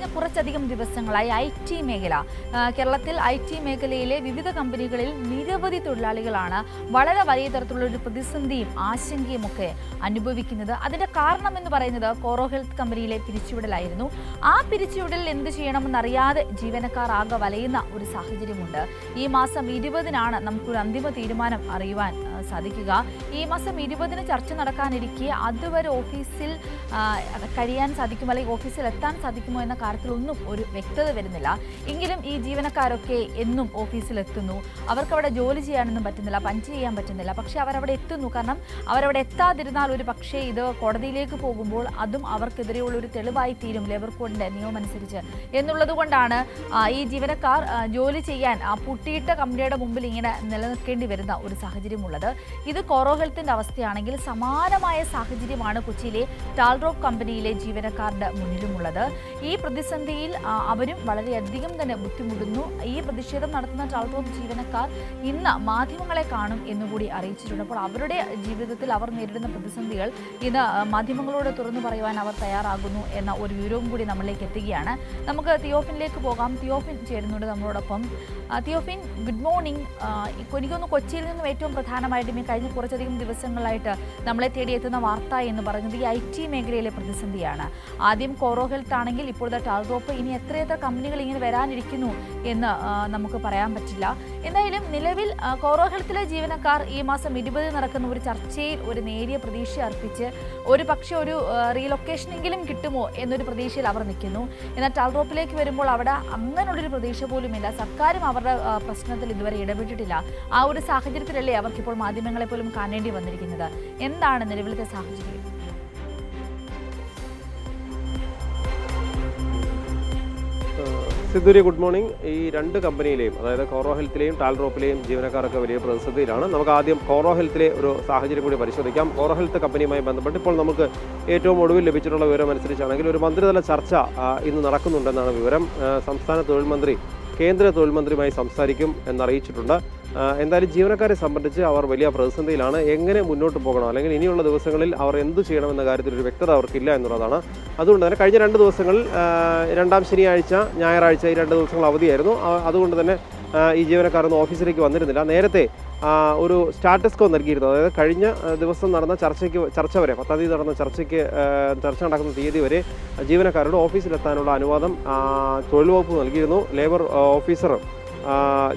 കഴിഞ്ഞ കുറച്ചധികം ദിവസങ്ങളായി IT മേഖല കേരളത്തിൽ IT മേഖലയിലെ വിവിധ കമ്പനികളിൽ നിരവധി തൊഴിലാളികളാണ് വളരെ വലിയ തരത്തിലുള്ള ഒരു പ്രതിസന്ധിയും ആശങ്കയും ഒക്കെ അനുഭവിക്കുന്നത്. അതിന്റെ കാരണമെന്ന് പറയുന്നത് കോറോ ഹെൽത്ത് കമ്പനിയിലെ പിരിച്ചുവിടലായിരുന്നു. ആ പിരിച്ചുവിടൽ എന്ത് ചെയ്യണമെന്നറിയാതെ ജീവനക്കാർ ആകെ വലയുന്ന ഒരു സാഹചര്യമുണ്ട്. ഈ മാസം 20-നാണ് നമുക്കൊരു അന്തിമ തീരുമാനം അറിയുവാൻ സാധിക്കുക. ഈ മാസം 20-ന് ചർച്ച നടക്കാനിരിക്കെ അതുവരെ ഓഫീസിൽ കഴിയാൻ സാധിക്കുമോ അല്ലെങ്കിൽ ഓഫീസിൽ എത്താൻ സാധിക്കുമോ എന്ന കാര്യത്തിലൊന്നും ഒരു വ്യക്തത വരുന്നില്ല. എങ്കിലും ഈ ജീവനക്കാരൊക്കെ എന്നും ഓഫീസിൽ എത്തുന്നു. അവർക്കവിടെ ജോലി ചെയ്യാനൊന്നും പറ്റുന്നില്ല, പഞ്ച് ചെയ്യാൻ പറ്റുന്നില്ല. പക്ഷേ അവരവിടെ എത്തുന്നു. കാരണം അവരവിടെ എത്താതിരുന്നാൽ ഒരു പക്ഷേ ഇത് കോടതിയിലേക്ക് പോകുമ്പോൾ അതും അവർക്കെതിരെയുള്ള ഒരു തെളിവായി തീരും ലേബർ കോഡിൻ്റെ നിയമം അനുസരിച്ച് എന്നുള്ളത് കൊണ്ടാണ് ഈ ജീവനക്കാർ ജോലി ചെയ്യാൻ പൂട്ടിയിട്ട കമ്പനിയുടെ മുമ്പിൽ ഇങ്ങനെ നിലനിൽക്കേണ്ടി വരുന്ന ഒരു സാഹചര്യമുള്ളത്. ഇത് കോറോ ഹെൽത്തിൻ്റെ അവസ്ഥയാണെങ്കിൽ സമാനമായ സാഹചര്യമാണ് കൊച്ചിയിലെ ടാൽറോപ്പ് കമ്പനിയിലെ ജീവനക്കാരുടെ മുന്നിലുമുള്ളത്. ഈ പ്രതിസന്ധിയിൽ അവരും വളരെയധികം തന്നെ ബുദ്ധിമുട്ടുന്നു. ഈ പ്രതിഷേധം നടത്തുന്ന ടാൽറോപ്പ് ജീവനക്കാർ ഇന്ന് മാധ്യമങ്ങളെ കാണും എന്നുകൂടി അറിയിച്ചിട്ടുണ്ട്. അപ്പോൾ അവരുടെ ജീവിതത്തിൽ അവർ നേരിടുന്ന പ്രതിസന്ധികൾ ഇന്ന് മാധ്യമങ്ങളോട് തുറന്നു പറയുവാൻ അവർ തയ്യാറാകുന്നു എന്ന ഒരു വിവരവും കൂടി നമ്മളിലേക്ക് എത്തുകയാണ്. നമുക്ക് തിയോഫിനിലേക്ക് പോകാം. തിയോഫിൻ ചേരുന്നുണ്ട് നമ്മളോടൊപ്പം. Theophin, good morning. എനിക്കൊന്ന് കൊച്ചിയിൽ നിന്നും ഏറ്റവും പ്രധാനമായിട്ടും ഈ കഴിഞ്ഞ കുറച്ചധികം ദിവസങ്ങളായിട്ട് നമ്മളെ തേടിയെത്തുന്ന വാർത്ത എന്ന് പറയുന്നത് ഈ IT മേഖലയിലെ പ്രതിസന്ധിയാണ്. ആദ്യം കോറോ ഹെൽത്ത് ആണെങ്കിൽ ഇപ്പോഴത്തെ ടാൽറോപ്പ്, ഇനി എത്രയെത്ര കമ്പനികൾ ഇങ്ങനെ വരാനിരിക്കുന്നു എന്ന് നമുക്ക് പറയാൻ പറ്റില്ല. എന്തായാലും നിലവിൽ കോറോ ഹെൽത്തിലെ ജീവനക്കാർ ഈ മാസം 20 നടക്കുന്ന ഒരു ചർച്ചയിൽ ഒരു നേരിയ പ്രതീക്ഷ അർപ്പിച്ച് ഒരു പക്ഷേ ഒരു റീലൊക്കേഷനെങ്കിലും കിട്ടുമോ എന്നൊരു പ്രതീക്ഷയിൽ അവർ നിൽക്കുന്നു. എന്നാൽ ടാൽറോപ്പിലേക്ക് വരുമ്പോൾ അവിടെ അങ്ങനെയുള്ളൊരു പ്രതീക്ഷ പോലുമില്ല. സർക്കാരും അവരുടെ പ്രശ്നത്തിൽ ഇതുവരെ ഇടപെട്ടിട്ടില്ല. ആ ഒരു സാഹചര്യത്തിലല്ലേ അവർക്കിപ്പോൾ മാധ്യമങ്ങളെ പോലും കാണേണ്ടി വന്നിരിക്കുന്നത്. എന്താണ് നിലവിലത്തെ സാഹചര്യം? സിദ്ധൂരി, ഗുഡ് മോർണിംഗ്. ഈ രണ്ട് കമ്പനിയിലെയും, അതായത് കോറോ ഹെൽത്തിലെയും ടാൽറോപ്പിലെയും ജീവനക്കാരൊക്കെ വലിയ പ്രതിസന്ധിയിലാണ്. നമുക്ക് ആദ്യം കോറോ ഹെൽത്തിലെ ഒരു സാഹചര്യം കൂടി പരിശോധിക്കാം. കോറോ ഹെൽത്ത് കമ്പനിയുമായി ബന്ധപ്പെട്ട് ഇപ്പോൾ നമുക്ക് ഏറ്റവും ഒടുവിൽ ലഭിച്ചിട്ടുള്ള വിവരം അനുസരിച്ചാണെങ്കിൽ ഒരു മന്ത്രിതല ചർച്ച ഇന്ന് നടക്കുന്നുണ്ടെന്നാണ് വിവരം. സംസ്ഥാന തൊഴിൽ മന്ത്രി കേന്ദ്ര തൊഴിൽ മന്ത്രിയുമായി സംസാരിക്കും എന്നറിയിച്ചിട്ടുണ്ട്. എന്തായാലും ജീവനക്കാരെ സംബന്ധിച്ച് അവർ വലിയ പ്രതിസന്ധിയിലാണ്. എങ്ങനെ മുന്നോട്ട് പോകണം, അല്ലെങ്കിൽ ഇനിയുള്ള ദിവസങ്ങളിൽ അവർ എന്തു ചെയ്യണമെന്ന കാര്യത്തിൽ ഒരു വ്യക്തത അവർക്കില്ല എന്നുള്ളതാണ്. അതുകൊണ്ട് തന്നെ കഴിഞ്ഞ 2 ദിവസങ്ങളിൽ രണ്ടാം ശനിയാഴ്ച, ഞായറാഴ്ച ഈ 2 ദിവസങ്ങൾ അവധിയായിരുന്നു. അതുകൊണ്ട് തന്നെ ഈ ജീവനക്കാരൊന്നും ഓഫീസിലേക്ക് വന്നിരുന്നില്ല. നേരത്തെ ഒരു സ്റ്റാറ്റസ് കോ നൽകിയിരുന്നു. അതായത് കഴിഞ്ഞ ദിവസം നടന്ന ചർച്ച വരെ, 10-ാം തീയതി നടന്ന ചർച്ച നടക്കുന്ന തീയതി വരെ ജീവനക്കാരുടെ ഓഫീസിലെത്താനുള്ള അനുവാദം തൊഴിൽ വകുപ്പ് നൽകിയിരുന്നു. ലേബർ ഓഫീസർ,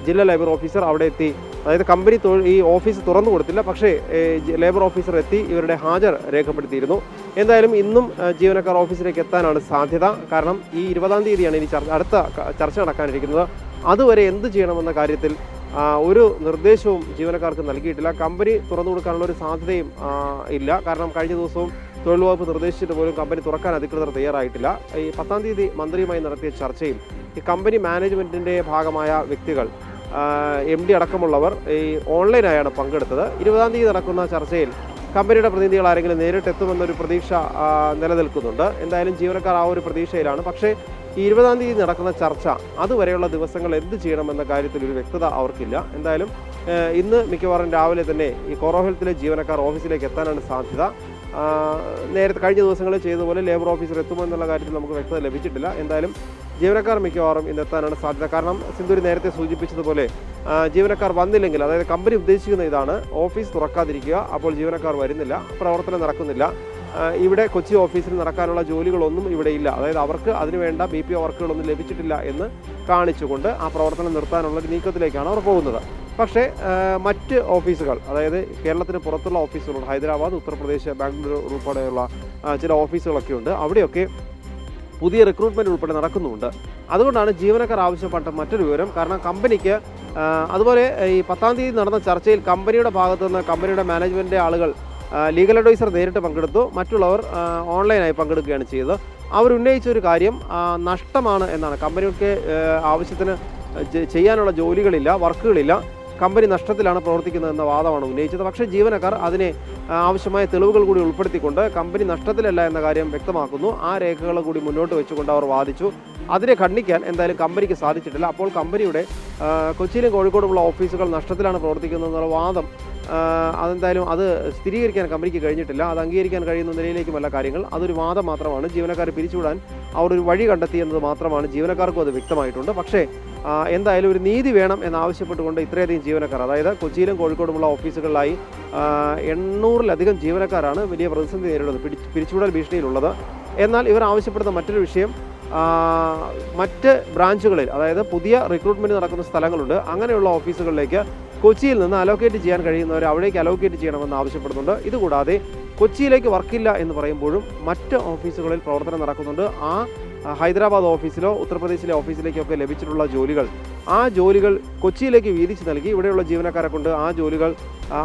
ജില്ലാ ലേബർ ഓഫീസർ അവിടെ എത്തി. അതായത് കമ്പനി ഈ ഓഫീസ് തുറന്നു കൊടുത്തില്ല, പക്ഷേ ലേബർ ഓഫീസർ എത്തി ഇവരുടെ ഹാജർ രേഖപ്പെടുത്തിയിരുന്നു. എന്തായാലും ഇന്നും ജീവനക്കാർ ഓഫീസിലേക്ക് എത്താനാണ് സാധ്യത. കാരണം ഈ 20-ാം തീയതിയാണ് ഇനി അടുത്ത ചർച്ച നടക്കാനിരിക്കുന്നത്. അതുവരെ എന്ത് ചെയ്യണമെന്ന കാര്യത്തിൽ ഒരു നിർദ്ദേശവും ജീവനക്കാർക്ക് നൽകിയിട്ടില്ല. കമ്പനി തുറന്നു കൊടുക്കാനുള്ള ഒരു സാധ്യതയും ഇല്ല. കാരണം കഴിഞ്ഞ ദിവസവും തൊഴിൽ വകുപ്പ് നിർദ്ദേശിച്ചിട്ട് പോലും കമ്പനി തുറക്കാൻ അധികൃതർ തയ്യാറായിട്ടില്ല. ഈ 10-ാം തീയതി മന്ത്രിയുമായി നടത്തിയ ചർച്ചയിൽ ഈ കമ്പനി മാനേജ്മെൻറ്റിൻ്റെ ഭാഗമായ വ്യക്തികൾ, MD അടക്കമുള്ളവർ ഈ ഓൺലൈനായാണ് പങ്കെടുത്തത്. 20-ാം തീയതി നടക്കുന്ന ചർച്ചയിൽ കമ്പനിയുടെ പ്രതിനിധികൾ ആരെങ്കിലും നേരിട്ടെത്തുമെന്നൊരു പ്രതീക്ഷ നിലനിൽക്കുന്നുണ്ട്. എന്തായാലും ജീവനക്കാർ ആ ഒരു പ്രതീക്ഷയിലാണ്. പക്ഷേ ഈ 20-ാം തീയതി നടക്കുന്ന ചർച്ച, അതുവരെയുള്ള ദിവസങ്ങൾ എന്ത് ചെയ്യണമെന്ന കാര്യത്തിൽ ഒരു വ്യക്തത അവർക്കില്ല. എന്തായാലും ഇന്ന് മിക്കവാറും രാവിലെ തന്നെ ഈ കോറോ ഹെൽത്തിലെ ജീവനക്കാർ ഓഫീസിലേക്ക് എത്താനാണ് സാധ്യത. നേരത്തെ കഴിഞ്ഞ ദിവസങ്ങളിൽ ചെയ്തതുപോലെ ലേബർ ഓഫീസർ എത്തുമോ എന്നുള്ള കാര്യത്തിൽ നമുക്ക് വ്യക്തത ലഭിച്ചിട്ടില്ല. എന്തായാലും ജീവനക്കാർ മിക്കവാറും ഇന്ന് എത്താനാണ് സാധ്യത. കാരണം സിന്ധൂരി നേരത്തെ സൂചിപ്പിച്ചതുപോലെ ജീവനക്കാർ വന്നില്ലെങ്കിൽ, അതായത് കമ്പനി ഉദ്ദേശിക്കുന്ന ഇതാണ്, ഓഫീസ് തുറക്കാതിരിക്കുക. അപ്പോൾ ജീവനക്കാർ വരുന്നില്ല, പ്രവർത്തനം നടക്കുന്നില്ല. ഇവിടെ കൊച്ചി ഓഫീസിൽ നടക്കാനുള്ള ജോലികളൊന്നും ഇവിടെ ഇല്ല. അതായത് അവർക്ക് അതിനുവേണ്ട BPO വർക്കുകളൊന്നും ലഭിച്ചിട്ടില്ല എന്ന് കാണിച്ചുകൊണ്ട് ആ പ്രവർത്തനം നിർത്താനുള്ള നീക്കത്തിലേക്കാണ് അവർ പോകുന്നത്. പക്ഷേ മറ്റ് ഓഫീസുകൾ, അതായത് കേരളത്തിന് പുറത്തുള്ള ഓഫീസുകളുണ്ട്, ഹൈദരാബാദ്, ഉത്തർപ്രദേശ്, ബാംഗ്ലൂർ ഉൾപ്പെടെയുള്ള ചില ഓഫീസുകളൊക്കെ ഉണ്ട്. അവിടെയൊക്കെ പുതിയ റിക്രൂട്ട്മെൻറ്റ് ഉൾപ്പെടെ നടക്കുന്നുണ്ട്. അതുകൊണ്ടാണ് ജീവനക്കാർ ആവശ്യപ്പെട്ട മറ്റൊരു വിവരം. കാരണം കമ്പനിക്ക് അതുപോലെ ഈ 10-ാം തീയതി നടന്ന ചർച്ചയിൽ കമ്പനിയുടെ ഭാഗത്തു നിന്ന് കമ്പനിയുടെ മാനേജ്മെൻറ്റിൻ്റെ ആളുകൾ, ലീഗൽ അഡ്വൈസർ നേരിട്ട് പങ്കെടുത്തു, മറ്റുള്ളവർ ഓൺലൈനായി പങ്കെടുക്കുകയാണ് ചെയ്തത്. അവരുന്നയിച്ചൊരു കാര്യം നഷ്ടമാണ് എന്നാണ്. കമ്പനിക്ക് ആവശ്യത്തിന് ചെയ്യാനുള്ള ജോലികളില്ല, വർക്കുകളില്ല. കമ്പനി നഷ്ടത്തിലാണ് പ്രവർത്തിക്കുന്നതെന്ന വാദമാണ് ഉന്നയിച്ചത്. പക്ഷേ ജീവനക്കാർ അതിനെ ആവശ്യമായ തെളിവുകൾ കൂടി ഉൾപ്പെടുത്തിക്കൊണ്ട് കമ്പനി നഷ്ടത്തിലല്ല എന്ന കാര്യം വ്യക്തമാക്കുന്നു. ആ രേഖകൾ കൂടി മുന്നോട്ട് വെച്ചുകൊണ്ട് അവർ വാദിച്ചു. അതിനെ ഖണ്ഡിക്കാൻ എന്തായാലും കമ്പനിക്ക് സാധിച്ചിട്ടില്ല. അപ്പോൾ കമ്പനിയുടെ കൊച്ചിയിലും കോഴിക്കോടുമുള്ള ഓഫീസുകൾ നഷ്ടത്തിലാണ് പ്രവർത്തിക്കുന്നതെന്നുള്ള വാദം അതെന്തായാലും അത് സ്ഥിരീകരിക്കാൻ കമ്പനിക്ക് കഴിഞ്ഞിട്ടില്ല. അത് അംഗീകരിക്കാൻ കഴിയുന്ന നിലയിലേക്കുമല്ല കാര്യങ്ങൾ. അതൊരു വാദം മാത്രമാണ്. ജീവനക്കാരെ പിരിച്ചുവിടാൻ അവർ ഒരു വഴി കണ്ടെത്തി എന്നത് മാത്രമാണ്. ജീവനക്കാർക്കും അത് വ്യക്തമായിട്ടുണ്ട്. പക്ഷേ എന്തായാലും ഒരു നീതി വേണം എന്നാവശ്യപ്പെട്ടുകൊണ്ട് ഇത്രയധികം ജീവനക്കാർ, അതായത് കൊച്ചിയിലും കോഴിക്കോടുമുള്ള ഓഫീസുകളിലായി 800-ലധികം ജീവനക്കാരാണ് വലിയ പ്രതിസന്ധി നേരിടുന്നത്, പിരിച്ചുവിടൽ ഭീഷണിയിലുള്ളത്. എന്നാൽ ഇവർ ആവശ്യപ്പെടുന്ന മറ്റൊരു വിഷയം, മറ്റ് ബ്രാഞ്ചുകളിൽ, അതായത് പുതിയ റിക്രൂട്ട്മെൻറ്റ് നടക്കുന്ന സ്ഥലങ്ങളുണ്ട്, അങ്ങനെയുള്ള ഓഫീസുകളിലേക്ക് കൊച്ചിയിൽ നിന്ന് അലോക്കേറ്റ് ചെയ്യാൻ കഴിയുന്നവരെ അവിടേക്ക് അലോക്കേറ്റ് ചെയ്യണമെന്ന് ആവശ്യപ്പെടുന്നുണ്ട്. ഇതുകൂടാതെ കൊച്ചിയിലേക്ക് വർക്കില്ല എന്ന് പറയുമ്പോഴും മറ്റ് ഓഫീസുകളിൽ പ്രവർത്തനം നടക്കുന്നുണ്ട്. ആ ഹൈദരാബാദ് ഓഫീസിലോ ഉത്തർപ്രദേശിലെ ഓഫീസിലേക്കൊക്കെ ലഭിച്ചിട്ടുള്ള ജോലികൾ, ആ ജോലികൾ കൊച്ചിയിലേക്ക് വീതിച്ച് നൽകി ഇവിടെയുള്ള ജീവനക്കാരെ കൊണ്ട് ആ ജോലികൾ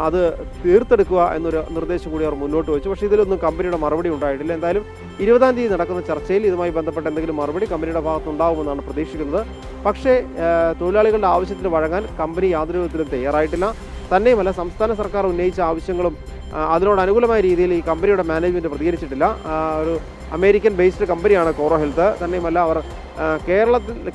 അത് തീർത്തെടുക്കുക എന്നൊരു നിർദ്ദേശം കൂടി അവർ മുന്നോട്ട് വെച്ചു. പക്ഷേ ഇതിലൊന്നും കമ്പനിയുടെ മറുപടി ഉണ്ടായിട്ടില്ല. എന്തായാലും 20-ാം തീയതി നടക്കുന്ന ചർച്ചയിൽ ഇതുമായി ബന്ധപ്പെട്ട എന്തെങ്കിലും മറുപടി കമ്പനിയുടെ ഭാഗത്തുണ്ടാകുമെന്നാണ് പ്രതീക്ഷിക്കുന്നത്. പക്ഷേ തൊഴിലാളികളുടെ ആവശ്യത്തിന് വഴങ്ങാൻ കമ്പനി യാതൊരു വിധത്തിലും തയ്യാറായിട്ടില്ല. തന്നെയുമല്ല, സംസ്ഥാന സർക്കാർ ഉന്നയിച്ച ആവശ്യങ്ങളും അതിനോട് അനുകൂലമായ രീതിയിൽ ഈ കമ്പനിയുടെ മാനേജ്മെൻറ്റ് പ്രതികരിച്ചിട്ടില്ല. ഒരു അമേരിക്കൻ ബേസ്ഡ് കമ്പനിയാണ് കോറോ ഹെൽത്ത്. തന്നെയുമല്ല, അവർ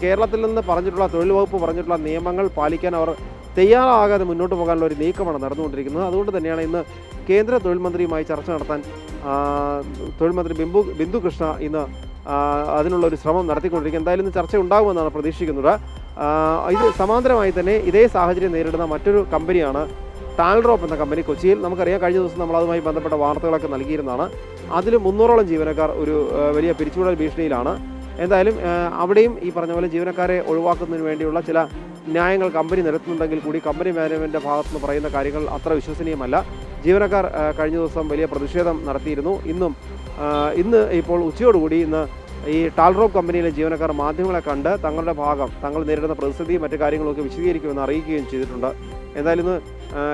കേരളത്തിൽ നിന്ന് പറഞ്ഞിട്ടുള്ള തൊഴിൽ വകുപ്പ് പറഞ്ഞിട്ടുള്ള നിയമങ്ങൾ പാലിക്കാൻ അവർ തയ്യാറാകാതെ മുന്നോട്ട് പോകാനുള്ള ഒരു നീക്കമാണ് നടന്നുകൊണ്ടിരിക്കുന്നത്. അതുകൊണ്ട് തന്നെയാണ് ഇന്ന് കേന്ദ്ര തൊഴിൽ മന്ത്രിയുമായി ചർച്ച നടത്താൻ തൊഴിൽ മന്ത്രി ബിന്ദു കൃഷ്ണ ഇന്ന് അതിനുള്ള ഒരു ശ്രമം നടത്തിക്കൊണ്ടിരിക്കുന്നത്. എന്തായാലും ഇന്ന് ചർച്ച ഉണ്ടാകുമെന്നാണ് പ്രതീക്ഷിക്കുന്നത്. ഇത് സമാന്തരമായി തന്നെ ഇതേ സാഹചര്യം നേരിടുന്ന മറ്റൊരു കമ്പനിയാണ് ടാൽറോപ്പ് എന്ന കമ്പനി. കൊച്ചിയിൽ നമുക്കറിയാം, കഴിഞ്ഞ ദിവസം നമ്മൾ അതുമായി ബന്ധപ്പെട്ട വാർത്തകളൊക്കെ നൽകിയിരുന്നതാണ്. അതിൽ 300-ഓളം ജീവനക്കാർ ഒരു വലിയ പിരിച്ചുവിടൽ ഭീഷണിയിലാണ്. എന്തായാലും അവിടെയും ഈ പറഞ്ഞ പോലെ ജീവനക്കാരെ ഒഴിവാക്കുന്നതിന് വേണ്ടിയുള്ള ചില ന്യായങ്ങൾ കമ്പനി നിരത്തുന്നുണ്ടെങ്കിൽ കൂടി കമ്പനി മാനേജ്മെൻറ്റിൻ്റെ ഭാഗത്തുനിന്ന് പറയുന്ന കാര്യങ്ങൾ അത്ര വിശ്വസനീയമല്ല. ജീവനക്കാർ കഴിഞ്ഞ ദിവസം വലിയ പ്രതിഷേധം നടത്തിയിരുന്നു. ഇന്ന് ഇപ്പോൾ ഉച്ചയോടുകൂടി ഇന്ന് ഈ ടാൽറോപ്പ് കമ്പനിയിലെ ജീവനക്കാർ മാധ്യമങ്ങളെ കണ്ട് തങ്ങളുടെ ഭാഗം, തങ്ങൾ നേരിടുന്ന പ്രതിസന്ധിയും മറ്റു കാര്യങ്ങളൊക്കെ വിശദീകരിക്കുമെന്ന് അറിയിക്കുകയും ചെയ്തിട്ടുണ്ട്. എന്തായാലും ഇന്ന്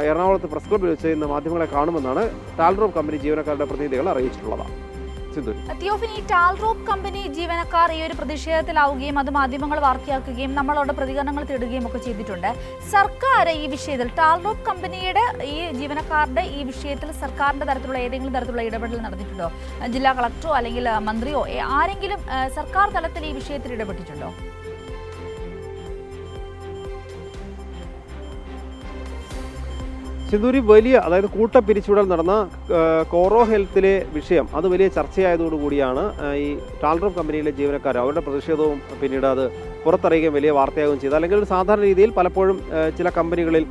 എറണാകുളത്ത് പ്രസ് ക്ലബ്ബിൽ വെച്ച് ഇന്ന് മാധ്യമങ്ങളെ കാണുമെന്നാണ് ടാൽറോപ്പ് കമ്പനി ജീവനക്കാരുടെ പ്രതിനിധികൾ അറിയിച്ചിട്ടുള്ളത്. തിയോഫിൻ, ഈ ടാൽറോപ്പ് കമ്പനി ജീവനക്കാർ ഈ ഒരു പ്രതിഷേധത്തിലാവുകയും അത് മാധ്യമങ്ങൾ വാർത്തയാക്കുകയും നമ്മളോട് പ്രതികരണങ്ങൾ തേടുകയും ഒക്കെ ചെയ്തിട്ടുണ്ട്. സർക്കാർ ഈ വിഷയത്തിൽ, ടാൽറോപ്പ് കമ്പനിയുടെ ഈ ജീവനക്കാരുടെ ഈ വിഷയത്തിൽ സർക്കാരിന്റെ തരത്തിലുള്ള ഏതെങ്കിലും തരത്തിലുള്ള ഇടപെടൽ നടന്നിട്ടുണ്ടോ? ജില്ലാ കളക്ടറോ അല്ലെങ്കിൽ മന്ത്രിയോ ആരെങ്കിലും സർക്കാർ തലത്തിൽ ഈ വിഷയത്തിൽ ഇടപെട്ടിട്ടുണ്ടോ? സിന്ദൂരി, വലിയ, അതായത് കൂട്ടപ്പിരിച്ചുവിടൽ നടന്ന കോറോ ഹെൽത്തിലെ വിഷയം അത് വലിയ ചർച്ചയായതോടുകൂടിയാണ് ഈ ടാൽറോപ്പ് കമ്പനിയിലെ ജീവനക്കാർ അവരുടെ പ്രതിഷേധവും പിന്നീട് അത് പുറത്തറിയുകയും വലിയ വാർത്തയാവുകയും ചെയ്തു. അല്ലെങ്കിൽ ഒരു സാധാരണ രീതിയിൽ പലപ്പോഴും ചില കമ്പനികളിൽ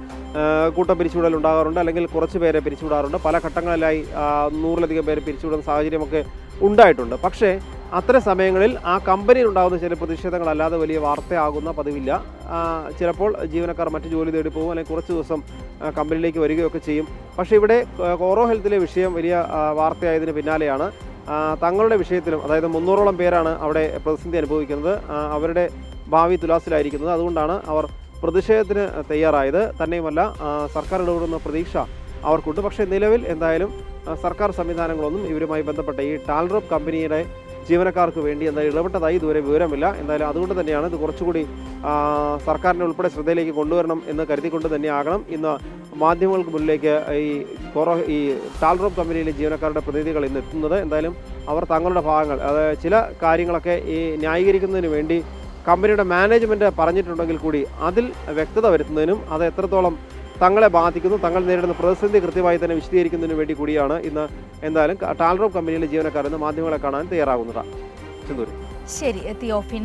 കൂട്ടപ്പിരിച്ചുവിടൽ ഉണ്ടാകാറുണ്ട്, അല്ലെങ്കിൽ കുറച്ച് പേരെ പിരിച്ചുവിടാറുണ്ട്. പല ഘട്ടങ്ങളിലായി 100-ലധികം പേര് പിരിച്ചുവിടുന്ന സാഹചര്യമൊക്കെ ഉണ്ടായിട്ടുണ്ട്. പക്ഷേ അത്തരം സമയങ്ങളിൽ ആ കമ്പനിയിൽ ഉണ്ടാകുന്ന ചില പ്രതിഷേധങ്ങളല്ലാതെ വലിയ വാർത്തയാകുന്ന പതിവില്ല. ചിലപ്പോൾ ജീവനക്കാർ മറ്റ് ജോലി തേടി പോകും, അല്ലെങ്കിൽ കുറച്ച് ദിവസം കമ്പനിയിലേക്ക് വരികയൊക്കെ ചെയ്യും. പക്ഷേ ഇവിടെ കോറോ ഹെൽത്തിലെ വിഷയം വലിയ വാർത്തയായതിന് പിന്നാലെയാണ് തങ്ങളുടെ വിഷയത്തിലും, അതായത് 300-ഓളം പേരാണ് അവിടെ പ്രതിസന്ധി അനുഭവിക്കുന്നത്, അവരുടെ ഭാവി തുലാസിലായിരിക്കുന്നത്. അതുകൊണ്ടാണ് അവർ പ്രതിഷേധത്തിന് തയ്യാറായത്. തന്നെയുമല്ല, സർക്കാർ ഇടപെടുന്ന പ്രതീക്ഷ അവർക്കുണ്ട്. പക്ഷേ നിലവിൽ എന്തായാലും സർക്കാർ സംവിധാനങ്ങളൊന്നും ഇവരുമായി ബന്ധപ്പെട്ട ഈ ടാൽറോപ്പ് കമ്പനിയുടെ ജീവനക്കാർക്ക് വേണ്ടി എന്തായാലും ഇടപെട്ടതായി ഇതുവരെ വിവരമില്ല. എന്തായാലും അതുകൊണ്ട് തന്നെയാണ് ഇത് കുറച്ചുകൂടി സർക്കാരിൻ്റെ ഉൾപ്പെടെ ശ്രദ്ധയിലേക്ക് കൊണ്ടുവരണം എന്ന് കരുതിക്കൊണ്ട് തന്നെയാകണം ഇന്ന് മാധ്യമങ്ങൾക്ക് മുന്നിലേക്ക് ഈ ടാൽറോപ്പ് കമ്പനിയിലെ ജീവനക്കാരുടെ പ്രതിനിധികൾ ഇന്ന് എത്തുന്നത്. എന്തായാലും അവർ തങ്ങളുടെ ഭാഗങ്ങൾ, അതായത് ചില കാര്യങ്ങളൊക്കെ ഈ ന്യായീകരിക്കുന്നതിന് വേണ്ടി കമ്പനിയുടെ മാനേജ്മെൻറ്റ് പറഞ്ഞിട്ടുണ്ടെങ്കിൽ കൂടി അതിൽ വ്യക്തത വരുത്തുന്നതിനും അത് എത്രത്തോളം തങ്ങളെ ബാധിക്കുന്നു, തങ്ങൾ നേരിടുന്ന പ്രതിസന്ധി കൃത്യമായി തന്നെ വിശദീകരിക്കുന്നതിന് വേണ്ടി കൂടിയാണ് ഇന്ന് എന്തായാലും ടാൽറോപ്പ് കമ്പനിയിലെ ജീവനക്കാർ ഇന്ന് മാധ്യമങ്ങളെ കാണാൻ തയ്യാറാകുന്നത്. ശരി, തിയോഫിൻ.